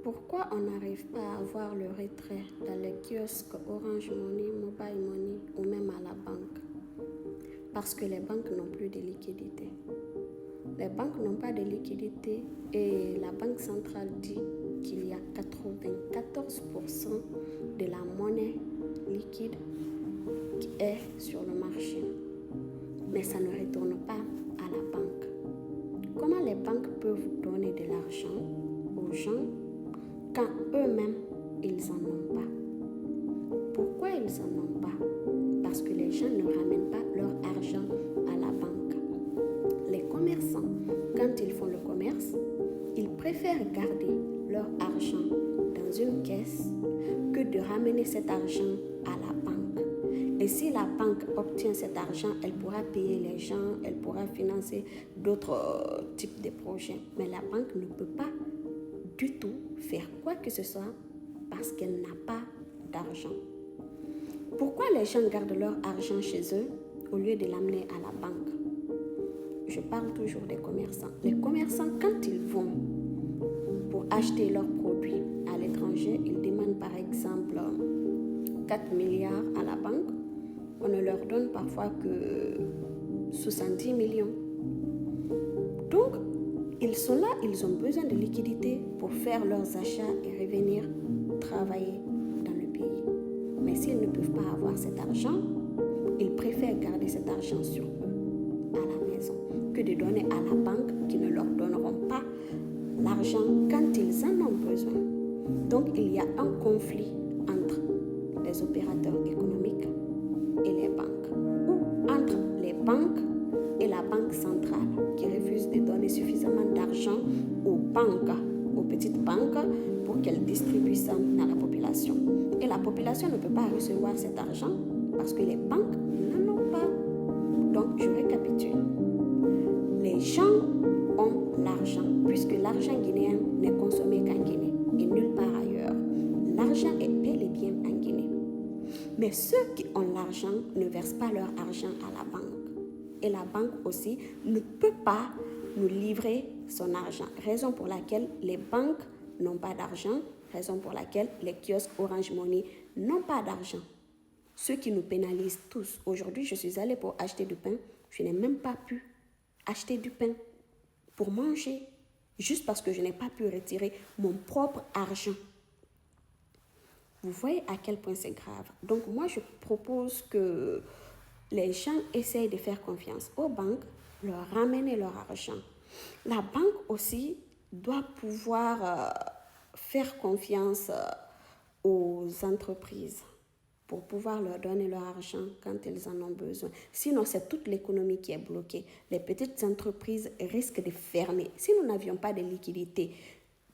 Pourquoi on n'arrive pas à avoir le retrait dans les kiosques Orange Money, Mobile Money ou même à la banque? Parce que les banques n'ont plus de liquidité. Les banques n'ont pas de liquidité et la Banque centrale dit qu'il y a 94% de la monnaie liquide qui est sur le marché. Mais ça ne retourne pas à la banque. Comment les banques peuvent donner de l'argent aux gens quand eux-mêmes, ils n'en ont pas? Pourquoi ils n'en ont pas? Parce que les gens ne ramènent pas leur argent à la banque. Les commerçants, quand ils font le commerce, ils préfèrent garder leur argent dans une caisse que de ramener cet argent à la banque. Et si la banque obtient cet argent, elle pourra payer les gens, elle pourra financer d'autres types de projets. Mais la banque ne peut pas du tout faire quoi que ce soit parce qu'elle n'a pas d'argent. Pourquoi les gens gardent leur argent chez eux au lieu de l'amener à la banque? Je parle toujours des commerçants. Les commerçants, quand ils vont pour acheter leurs produits à l'étranger, ils demandent par exemple 4 milliards à la banque. On ne leur donne parfois que 70 millions. Donc, ils sont là, ils ont besoin de liquidité pour faire leurs achats et revenir travailler dans le pays. Mais s'ils ne peuvent pas avoir cet argent, ils préfèrent garder cet argent sur eux, à la maison, que de donner à la banque qui ne leur donneront pas l'argent quand ils en ont besoin. Donc, il y a un conflit entre les opérateurs économiques et les banques, ou entre les banques et la banque centrale qui refuse de donner suffisamment d'argent aux banques, aux petites banques, pour qu'elles distribuent ça dans la population. Et la population ne peut pas recevoir cet argent parce que les banques n'en ont pas. Donc, je récapitule. Les gens ont l'argent, puisque l'argent guinéen n'est consommé qu'en Guinée et nulle part ailleurs. L'argent est bel et bien en Guinée. Mais ceux qui ont l'argent ne versent pas leur argent à la banque. Et la banque aussi ne peut pas nous livrer son argent. Raison pour laquelle les banques n'ont pas d'argent, raison pour laquelle les kiosques Orange Money n'ont pas d'argent. Ce qui nous pénalise tous. Aujourd'hui, je suis allée pour acheter du pain, je n'ai même pas pu acheter du pain pour manger, juste parce que je n'ai pas pu retirer mon propre argent. Vous voyez à quel point c'est grave. Donc moi, je propose que les gens essayent de faire confiance aux banques, leur ramener leur argent. La banque aussi doit pouvoir faire confiance aux entreprises pour pouvoir leur donner leur argent quand ils en ont besoin. Sinon, c'est toute l'économie qui est bloquée. Les petites entreprises risquent de fermer. Si nous n'avions pas de liquidité,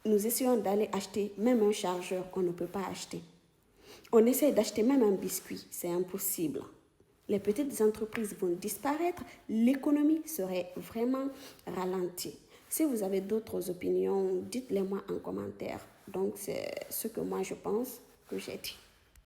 nous essayons d'aller acheter même un chargeur qu'on ne peut pas acheter. On essaie d'acheter même un biscuit, c'est impossible. Les petites entreprises vont disparaître, l'économie serait vraiment ralentie. Si vous avez d'autres opinions, dites-les moi en commentaire. Donc, c'est ce que moi je pense que j'ai dit.